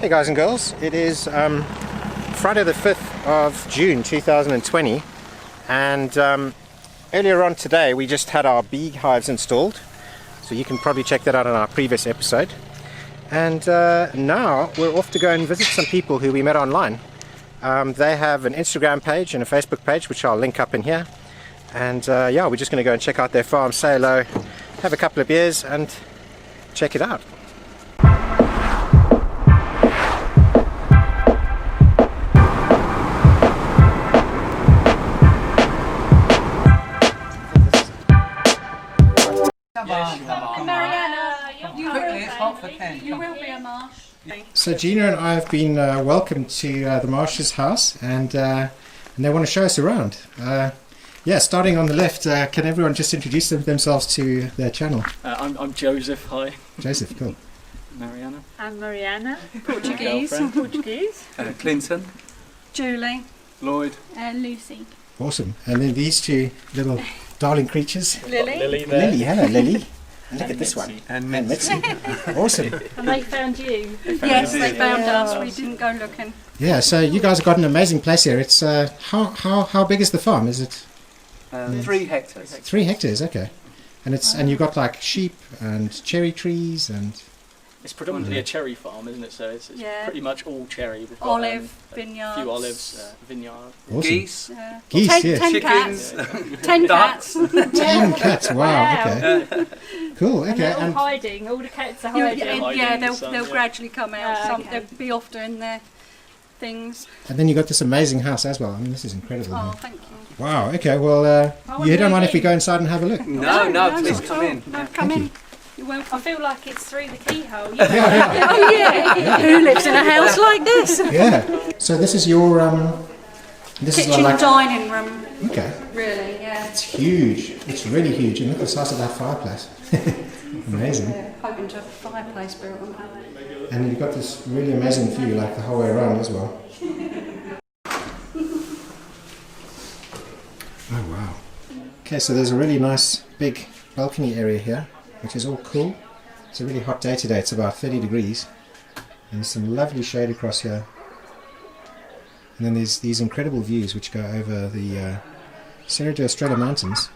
Hey guys and girls, it is Friday the 5th of June 2020, and earlier on today we just had our beehives installed, so you can probably check that out on our previous episode. And now we're off to go and visit some people who we met online. They have an Instagram page and a Facebook page, which I'll link up in here. And yeah, we're just going to go and check out their farm, say hello, have a couple of beers and check it out. You will be a Marsh. So Gina and I have been welcomed to the Marsh's house, and they want to show us around. Yeah, starting on the left, can everyone just introduce themselves to their channel? I'm Joseph, hi. Joseph, cool. Mariana. I'm Mariana, Portuguese. Clinton. Julie. Lloyd. Lucy. Awesome. And then these two little darling creatures. Lily. Lily, hello Lily. And look at this one. And Mitzi. Awesome. And they found you. Yes, they found us. We didn't go looking. Yeah, so you guys have got an amazing place here. It's how big is the farm? Is it 3 hectares. 3 hectares? Okay. And it's and you've got like sheep and cherry trees and. It's predominantly a cherry farm, isn't it? So it's pretty much all cherry. We've got, Olive, a vineyards. few olives, vineyard. Awesome. Geese. Geese, ten, yes. 10 cats. 10 cats. 10 cats, wow, okay. Cool, And okay. they're all hiding, all the cats are hiding. They'll gradually come out. okay. They'll be off doing their things. And then you got this amazing house as well. I mean, this is incredible. Oh, Huh? thank you. Wow, okay, well, you don't mind if we go inside and have a look? No, please come in. No, come Thank in. you. You're welcome. I feel like it's through the keyhole. Oh yeah. Who lives in a house like this? Yeah. So this is your this Kitchen is like dining room. okay. Really, yeah. It's huge. It's really huge. And look at the size of that fireplace. Amazing. Yeah, hoping to have a fireplace built on that. And you've got this really amazing view, like the whole way around as well. Oh wow. Okay, so there's a really nice big balcony area here, which is all cool. It's a really hot day today. It's about 30 degrees, and some lovely shade across here. And then there's these incredible views which go over the Serra da Estrela Mountains.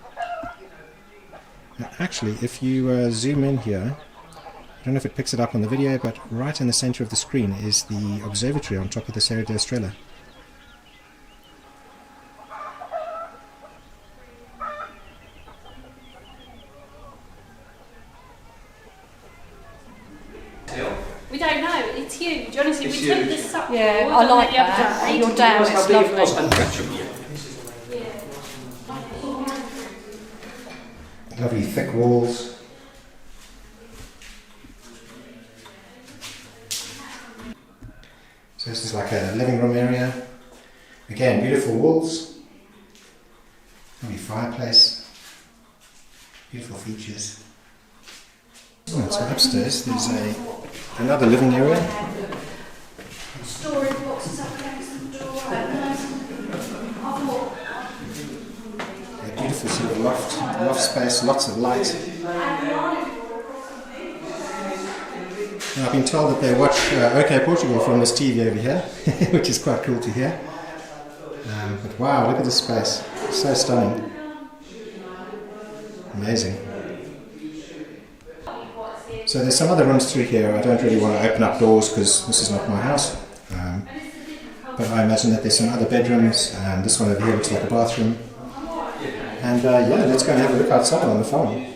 And actually, if you zoom in here, I don't know if it picks it up on the video, but right in the center of the screen is the observatory on top of the Serra da Estrela. We don't know, it's huge. Honestly, we took this up. Yeah, I like that. Your dam is lovely. Lovely thick walls. So this is like a living room area. Again, beautiful walls. Lovely fireplace. Beautiful features. Oh, so upstairs there's another living area. Storage boxes up against the door. A beautiful sort of loft space, lots of light. And I've been told that they watch OK Portugal from this TV over here, which is quite cool to hear. But wow, look at this space. So stunning. Amazing. So there's some other rooms through here. I don't really want to open up doors because this is not my house. But I imagine that there's some other bedrooms, and this one over here looks like a bathroom. And yeah, let's go and have a look outside on the farm.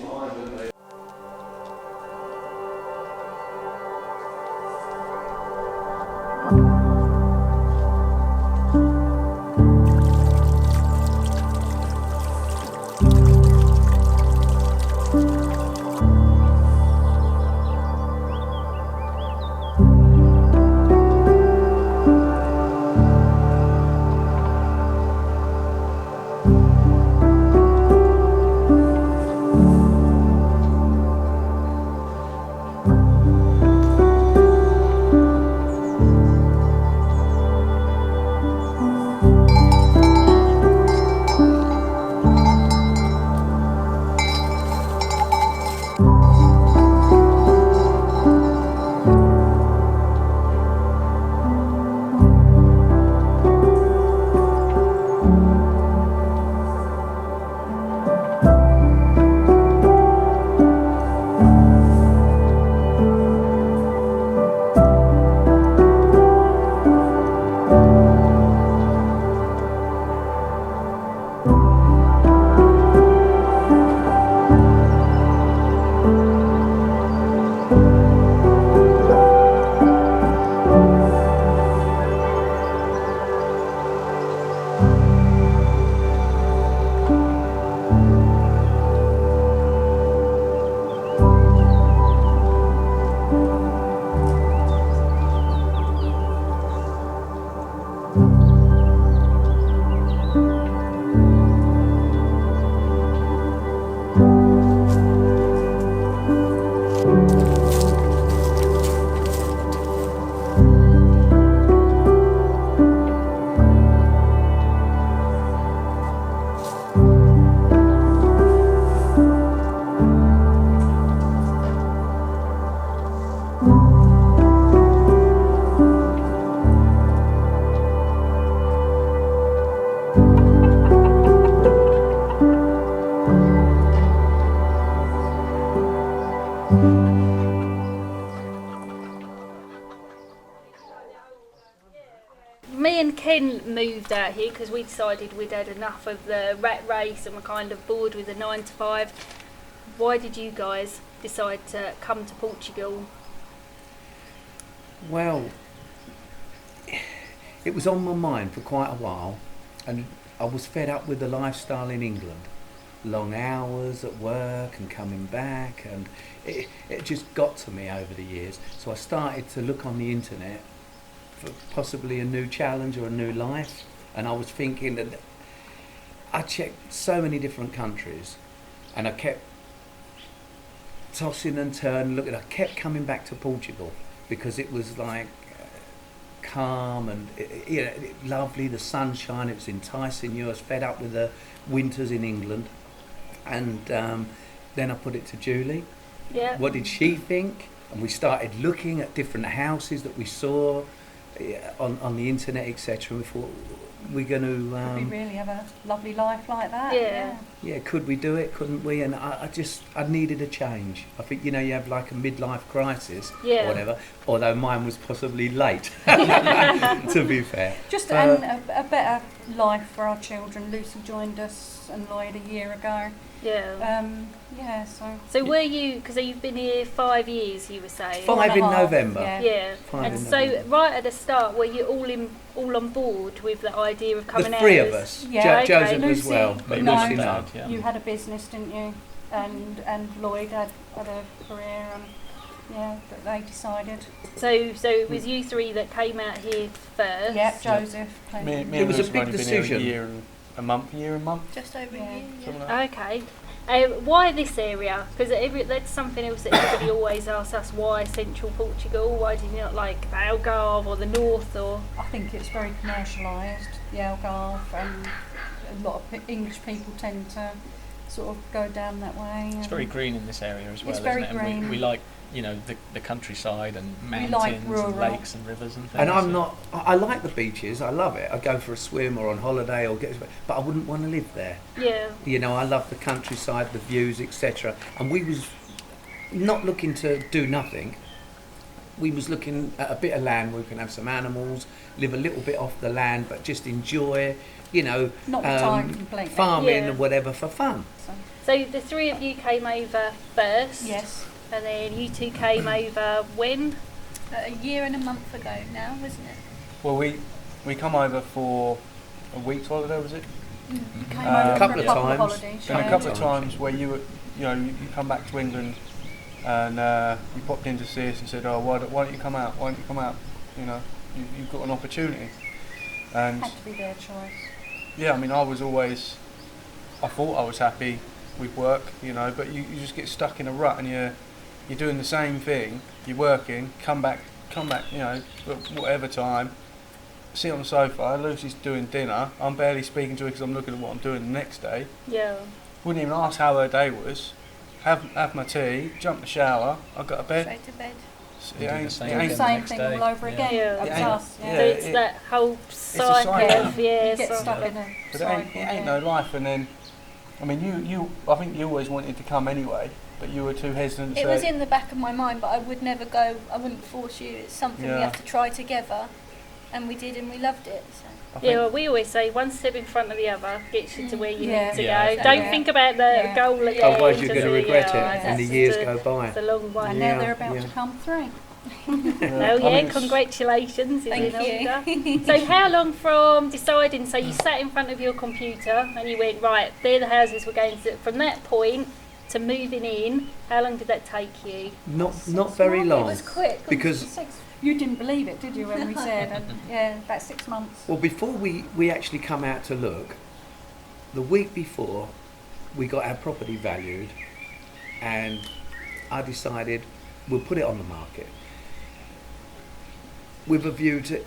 moved out here because we decided we'd had enough of the rat race and we're kind of bored with the 9 to 5. Why did you guys decide to come to Portugal? Well, it was on my mind for quite a while, and I was fed up with the lifestyle in England. Long hours at work and coming back, and it just got to me over the years. So I started to look on the internet for possibly a new challenge or a new life, and I was thinking that I checked so many different countries, and I kept tossing and turning, looking. I kept coming back to Portugal because it was like calm and lovely, the sunshine, it was enticing. I was fed up with the winters in England, and then I put it to Julie. Yeah. What did she think? And we started looking at different houses that we saw on the internet, etc. We thought, we're going to Could we really have a lovely life like that? Yeah. could we do it, couldn't we? And I needed a change. I think, you have like a midlife crisis or whatever, although mine was possibly late, to be fair. Just and a better life for our children. Lucy joined us and Lloyd a year ago. Yeah. So were you, because you've been here 5 years, you were saying? 5 in November. Yeah. Five And in so November. right at the start, were you all on board with the idea of coming out? The three of us. Yeah, Joseph Lucy, as well. But no, Lucy, no. Yeah. You had a business, didn't you? And Lloyd had a career, and that they decided. So it was you three that came out here first? Yeah, Joseph. Me It and was a Lucy big have only been decision. here a year and a month. Just over Yeah. a year. Something like that. Okay. Why this area? Because that's something else that everybody always asks us. Why central Portugal? Why did you not like the Algarve or the north? Or I think it's very commercialised, the Algarve, and a lot of English people tend to sort of go down that way. It's very green in this area as well, It's isn't very it? And green. we like, the countryside and mountains like and rural. lakes and rivers and things. And I like the beaches, I love it. I go for a swim or on holiday but I wouldn't want to live there. yeah. I love the countryside, the views, etc. And we was not looking to do nothing. We was looking at a bit of land where we can have some animals, live a little bit off the land, but just enjoy, Not retired completely. farming Yeah. or whatever for fun. So the three of you came over first. Yes. And then you two came over when? A year and a month ago now, wasn't it? Well, we come over for a week's holiday, was it? You came A over couple for of a couple of times. holidays. And yeah. a couple of times where you come back to England and you popped in to see us and said, oh, why don't you come out? Why don't you come out? You've got an opportunity. And Had to be their choice. yeah, I mean, I thought I was happy with work, but you just get stuck in a rut and you're doing the same thing, you're working, come back, at whatever time, sit on the sofa, Lucy's doing dinner, I'm barely speaking to her because I'm looking at what I'm doing the next day, Yeah. wouldn't even ask how her day was, have my tea, jump in the shower, I got to bed. Straight to bed. It Do the ain't, same it Do the ain't, the same next thing day. all over Yeah. again. Yeah. That was It ain't- us. yeah. So it's it- that whole a cycle cycle. of, You get so- stuck in a but cycle. it ain't no life. And then, I mean, I think you always wanted to come anyway, but you were too hesitant to It say. was in the back of my mind, but I would never go. I wouldn't force you. It's something we Yeah. have to try together, and we did, and we loved it. So. I think- Yeah, well, we always say one step in front of the other gets you to where you Yeah. need to Yeah. go. Don't Yeah. think about the Yeah. goal at the Otherwise end, you're just going to regret it yeah, and the that's years a- go by. It's a long one. And Yeah, now they're about yeah. to come through. No, I mean, congratulations. Thank you. So how long from deciding, so you sat in front of your computer and you went, right, they're the houses we're going to, from that point to moving in, how long did that take you? Not very months. long. It was quick. Because You didn't believe it, did you, when we said? And yeah, about 6 months. well, before we actually come out to look, the week before we got our property valued, and I decided we'll put it on the market with a view to,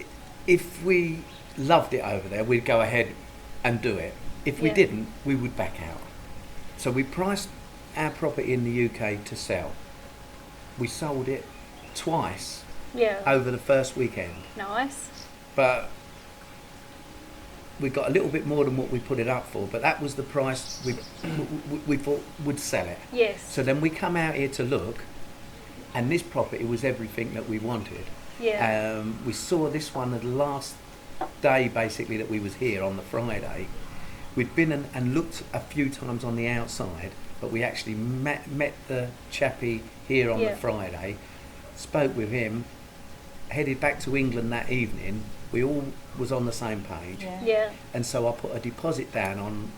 if we loved it over there, we'd go ahead and do it. If we Yeah. didn't, we would back out. So we priced our property in the UK to sell. We sold it twice Yeah, over the first weekend, nice. but we got a little bit more than what we put it up for, but that was the price we thought would sell it. Yes, So then we come out here to look, and this property was everything that we wanted. yeah, We saw this one at the last day basically that we was here on the Friday, we'd been and looked a few times on the outside, but we actually met the chappie here on the Friday, spoke with him, headed back to England that evening. We all was on the same page. Yeah. And so I put a deposit down on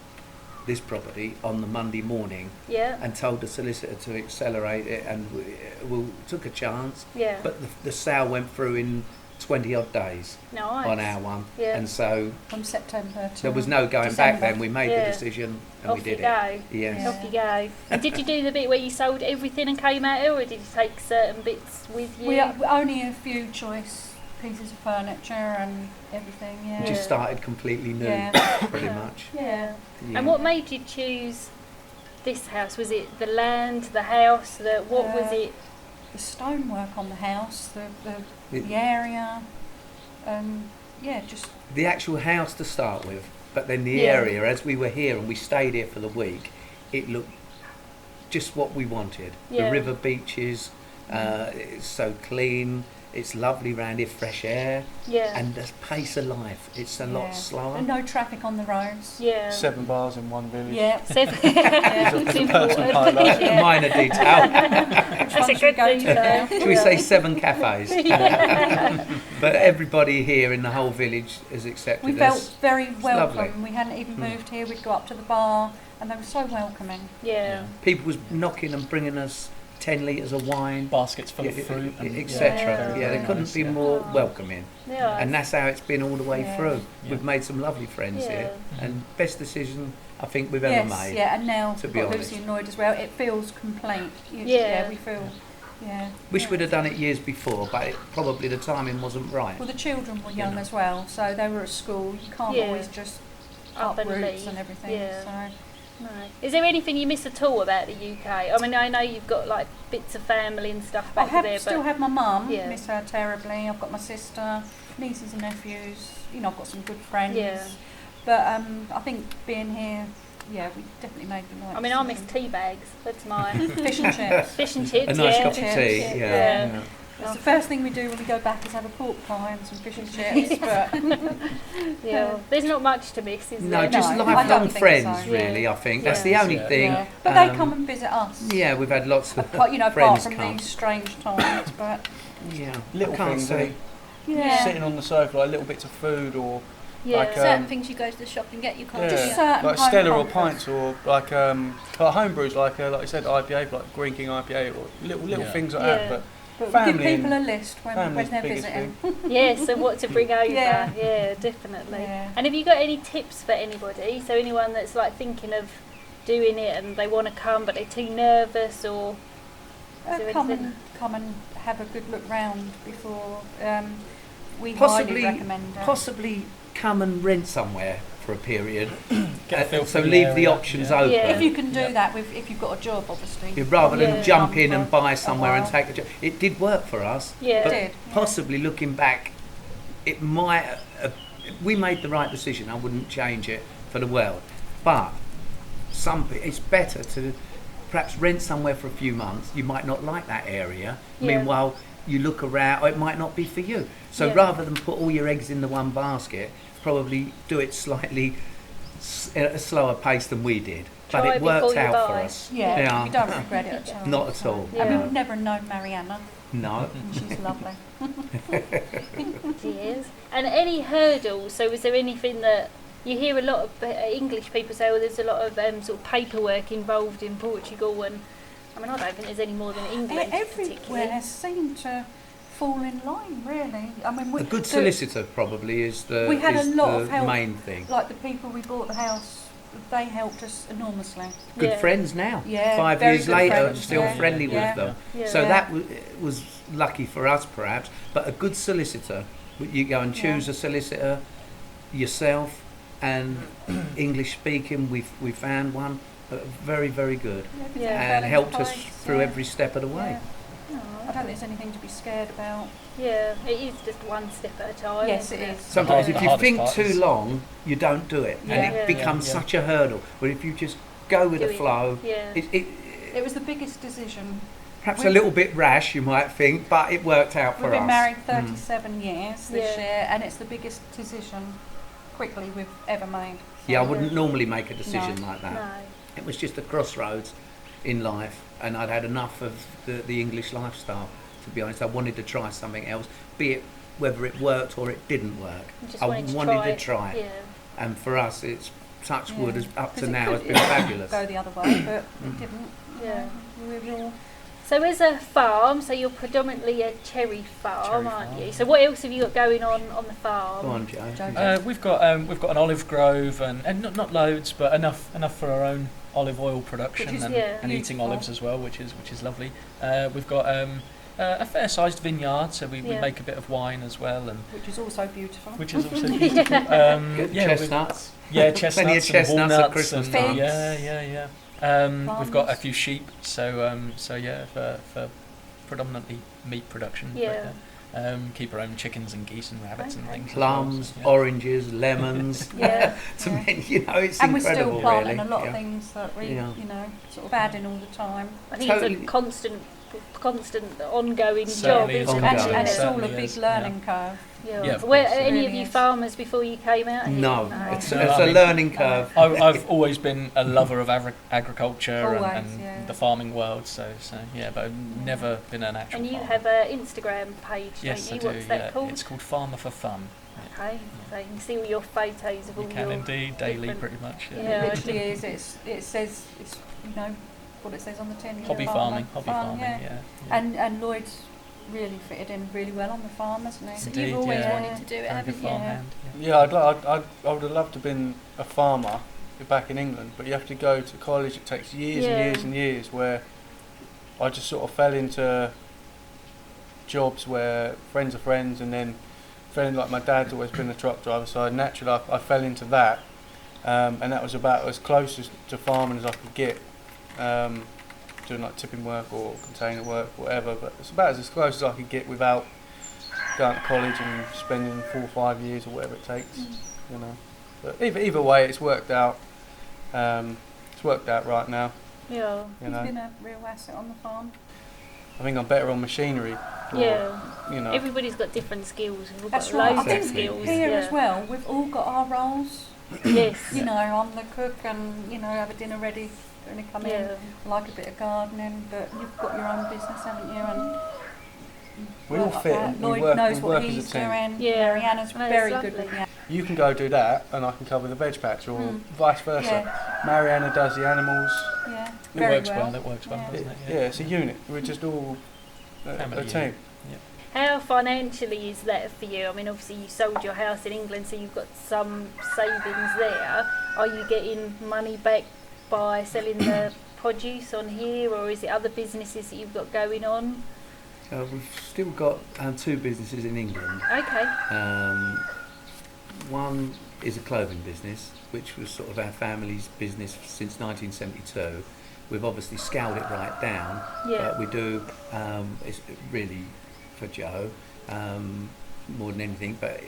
this property on the Monday morning Yeah. and told the solicitor to accelerate it, and we took a chance. Yeah. But the sale went through in 20 odd days Nice. on our one. Yeah. And so From September to there was no going back December. then. We made Yeah. the decision and Off we did you it. go. Yes. Yeah. Off you go. And did you do the bit where you sold everything and came out here, or did you take certain bits with you? We only a few choice pieces of furniture and everything. Yeah. Just started completely new, Yeah. pretty much. Yeah. Yeah. And what made you choose this house? Was it the land, the house, what was it? The stonework on the house, the It- area, just The actual house to start with, but then the Yeah. area, as we were here and we stayed here for the week, it looked just what we wanted. Yeah. The river beaches, it's so clean, it's lovely round here, fresh air, Yeah. and the pace of life, it's a lot slower. and no traffic on the roads. Yeah. 7 bars in one village. Yeah. Seven. Yeah. It's important. highlight. Yeah. Minor detail. That's a good go to detail. now. Should we say 7 cafes? But everybody here in the whole village has accepted We us. felt very welcome. lovely. We hadn't even moved here. We'd go up to the bar, and they were so welcoming. Yeah. People was knocking and bringing us 10 litres of wine, Baskets full of fruit, and etc. Yeah. Yeah, they very couldn't nice, be yeah. more Oh. welcoming. Yeah. And that's how it's been all the way Yeah. through. Yeah. We've made some lovely friends Yeah. here, and best decision I think we've Yes, ever made. yeah, and now to we've be got honest. Lucy and Lloyd as well. It feels complete. Yeah. We feel. Yeah. Wish yeah. we'd have done it years before, but probably the timing wasn't right. Well, the children were young as well, so they were at school. You can't Yeah. always just Up and uproot leave. and everything. Yeah. So. No. Is there anything you miss at all about the UK? I mean, I know you've got like bits of family and stuff I back there, still but have my mum. Yeah. Miss her terribly. I've got my sister, nieces and nephews. You know, I've got some good friends. Yeah. But I think being here, yeah, we definitely made the right I mean, I miss decision. tea bags. That's my Fish and chips. fish and chips. A nice yeah. cup of tea, Chips, yeah. yeah. yeah. That's the first thing we do when we go back is have a pork pie and some fish and chips. But Yeah. There's not much to miss, is No, there? just No, I lifelong don't think friends, so. really, Yeah. I think. That's Yeah. the only Yeah. thing. yeah. But they um, come and visit us. Yeah, we've had lots of Apart, you know, apart friends from come. these strange times, but Yeah, Little I can't things, say. yeah. Sitting on the sofa, like little bits of food, or Yeah. like, Certain things you go to the shop and get, you can't yeah, do. Just certain like home Stella or comforts. pints, or like home brews, like you said, IPA, like Green King IPA, or little Yeah. things like Yeah. that. But But we family give people and- a list when family's they're the biggest visiting. Yeah, so what to bring over? Yeah. Yeah, definitely. Yeah. And have you got any tips for anybody? So anyone that's like thinking of doing it and they want to come but they're too nervous, or is there Come anything? and have a good look round before. We Possibly, highly recommend it. possibly come and rent somewhere for a period. Get a feel So for the leave the area, options yeah. open. Yeah. If you can do Yep. that if you've got a job, obviously. Rather than Yeah. jump in Come and for buy a somewhere and while. take a job. It did work for us. Yeah. But It did, yeah. possibly looking back, it might. We made the right decision. I wouldn't change it for the world. But it's better to perhaps rent somewhere for a few months. You might not like that area. Yeah. Meanwhile, you look around, or it might not be for you. So Yeah. rather than put all your eggs in the one basket, probably do it slightly at a slower pace than we did. But Try it before worked you out for buy. us. Yeah, you don't regret it at all. Not at all. I mean, Yeah. we've never known Mariana, No. and she's lovely. Years. And any hurdles? So was there anything that you hear a lot of English people say, well, there's a lot of sort of paperwork involved in Portugal, and I mean, I don't think there's any more than England particularly. Everywhere seemed to fall in line, really. I mean, A good solicitor probably is the, We had a is lot the of help. main thing. Like the people we bought the house, they helped us enormously. Good Yeah. friends now. Yeah, 5 very years good later, friends, still yeah. friendly Yeah. with them. Yeah. So Yeah. that was lucky for us, perhaps. But a good solicitor, you go and choose a solicitor yourself, and English speaking, we found one very, very good, Everything Yeah. fell and into helped us place, through yeah. every step of the way. Yeah. I don't think there's anything to be scared about. Yeah, it is just one step at a time. Yes, isn't it is. Sometimes Yeah. if The you hardest think part too is- long, you don't do it, Yeah. and Yeah. it becomes Yeah. such a hurdle. But if you just go with Do the it. flow, Yeah. it It was the biggest decision perhaps a little bit rash, you might think, but it worked out for us. We've been married 37 years this Yeah. year, and it's the biggest decision quickly we've ever made. So Yeah, I wouldn't normally make a decision No. like that. No. It was just a crossroads in life, and I'd had enough of the English lifestyle, to be honest. I wanted to try something else, be it whether it worked or it didn't work. You just I wanted wanted to to try it. Yeah. And for us, it's touch wood, Yeah. as up 'Cause to it now, could- has been it fabulous. Go the other way, but it didn't. you Yeah. know, we were all So as a farm, so you're predominantly a cherry farm, Cherry aren't farm. you? So what else have you got going on the farm? Go on, Joe. Joe. We've got an olive grove and not loads, but enough for our own olive oil production Which is, and, yeah, and eating beautiful. olives as well, which is lovely. We've got a fair-sized vineyard, so we Yeah. make a bit of wine as well, and which is also beautiful. which is also beautiful. Get yeah, chestnuts. Yeah, chestnuts, Plenty of and chestnuts at walnuts Christmas and time. yeah. We've got a Plums. few sheep, so yeah, for predominantly meat production. Yeah. But, keep our own chickens and geese and rabbits and Okay. things. as well, Plums, so, yeah. oranges, lemons. Yeah. Yeah. You know, it's And we're incredible, still planting really. a lot Yeah. of things that we, Yeah. sort of adding all the time. I think Totally. it's a constant ongoing job, Certainly is. isn't Ongoing. it? And it's all a Certainly big is, learning curve. Yeah. Yeah, of Were course. any It of you really is. farmers before you came out here? No, No. it's No, a I mean- learning curve. I've always been a lover of agriculture Always, and yeah. the farming world, so yeah, but I've never been an actual And you farmer. have an Instagram page, Yes, don't I you? do. What's that Yeah, called? it's called Farmer for Fun. Okay, so you can see all your photos of all You can your indeed daily, different- pretty much. Yeah. It literally is. It says it's what it says on the tin. you're a Hobby farmer. farming, yeah. And Lloyd's really fitted in really well on the farm, hasn't he? So Indeed, you've always yeah. wanted to do it, Very haven't good you? farmhand. Yeah. Yeah, I would have loved to have been a farmer back in England, but you have to go to college. It takes years Yeah. and years and years. Where I just sort of fell into jobs where friends are friends, and then like my dad's always been a truck driver, so naturally I fell into that, and that was about as close to farming as I could get. Doing like tipping work or container work, whatever, but it's about as close as I could get without going to college and spending 4 or 5 years or whatever it takes, you know. But either way, it's worked out. It's worked out right now, Yeah. you He's know. been a real asset on the farm. I think I'm better on machinery. Or, Yeah. You know. Everybody's got different skills. We've all That's got right. I loads think of skills. here yeah. as well, we've all got our roles. Yes. You know, I'm the cook, and have a dinner ready when they come in. Yeah. I like a bit of gardening, but you've got your own business, haven't you? And We all work like fit that. and we Lloyd work- knows we what work as a he's team. doing. Yeah. Mariana's No, it's very lovely. good with that. You can go do that, and I can cover the veg patch, or Mm. vice versa. Yeah. Mariana does the animals. Yeah, It very works well. It works well, Yeah. doesn't it? Yeah, it's a unit. We're just all a Family team. unit. How financially is that for you? I mean, obviously you sold your house in England, so you've got some savings there. Are you getting money back by selling the produce on here, or is it other businesses that you've got going on? We've still got 2 businesses in England. Okay. One is a clothing business, which was sort of our family's business since 1972. We've obviously scaled it right down, Yeah. but we do, it's really for Joe, more than anything, but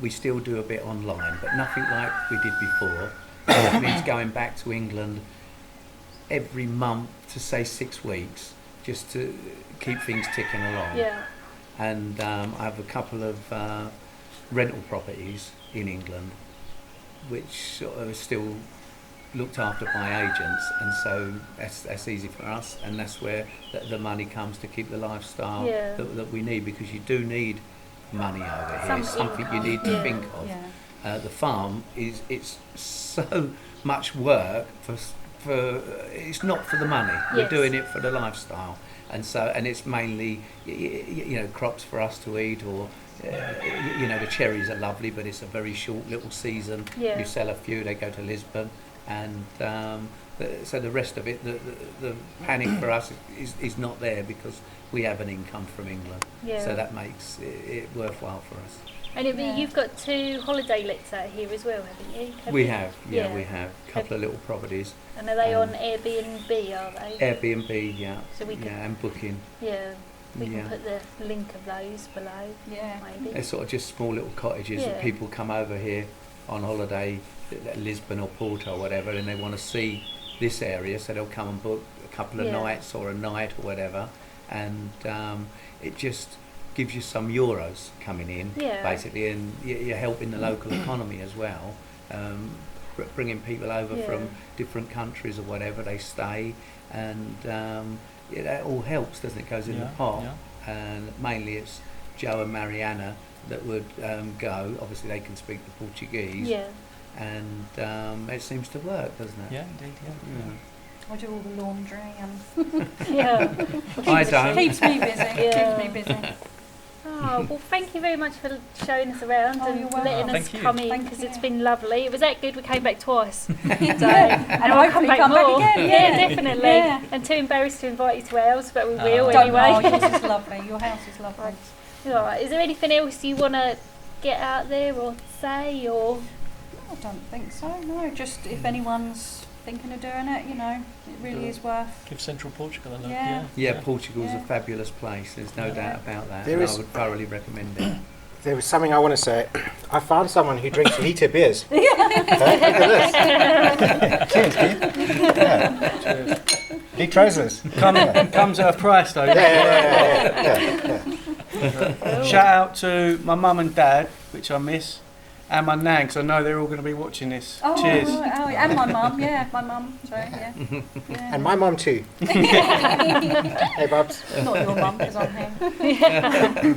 we still do a bit online, but nothing like we did before. That means going back to England every month to say 6 weeks, just to keep things ticking along. Yeah. And I have a couple of rental properties in England, which sort of are still looked after by agents, and so that's easy for us, and that's where the money comes to keep the lifestyle Yeah. that we need, because you do need money over here. Some It's something you income, need to yeah. think of. Yeah. The farm it's so much work for it's not for the money. We're Yes. doing it for the lifestyle, and it's mainly crops for us to eat, or the cherries are lovely, but it's a very short little season. Yeah. You sell a few, they go to Lisbon, and so the rest of it, the panic for us is not there, because we have an income from England. Yeah. So that makes it worthwhile for us. And Yeah. you've got 2 holiday lets out here as well, haven't you? We you? have, Yeah. we have a couple of little properties. And are they Um, on Airbnb, are they? Airbnb, yeah, So we can- and booking. Yeah. We Yeah. can put the link of those below, Yeah. maybe. They're sort of just small little cottages that Yeah. people come over here on holiday, Lisbon or Porto or whatever, and they want to see this area, so they'll come and book a couple of Yeah. nights or a night or whatever, and it just gives you some euros coming in, basically, and you're helping the local economy as well. Bringing people over from different countries or whatever, they stay, and that all helps, doesn't it? Goes in the pot, and mainly it's Joe and Mariana that would go. Obviously, they can speak the Portuguese, and it seems to work, doesn't it? Yeah, indeed. Yeah. I do all the laundry and I don't. keeps me busy. Keeps me busy. Oh, well, thank you very much for showing us around Oh, you're and welcome. letting us Thank you. come in, Thank because you. it's been lovely. It was that good we came back twice. So, And I'll hopefully come back again, Yeah, definitely. Yeah. And too embarrassed to invite you to ours, but we will Don't anyway. know, yours is lovely. Your house is lovely. Right. Is there anything else you want to get out there or say, or? I don't think so, no. Just if anyone's thinking of doing it, you know, it really is worth. Give Central Portugal a look. Yeah. Yeah, Portugal's Yeah. a fabulous place. There's no doubt about that. There And is- I would thoroughly recommend it. There was something I want to say. I found someone who drinks liter beers. Look at this. Cheers, Keith. Yeah. Big trousers. Comes at a price though. Yeah. Shout out to my mum and dad, which I miss, and my nan, because I know they're all going to be watching this. Oh, Cheers. right, oh, and my mum, my mum, sorry, yeah. And my mum too. Hey, Bubs. Not your mum, because I'm here.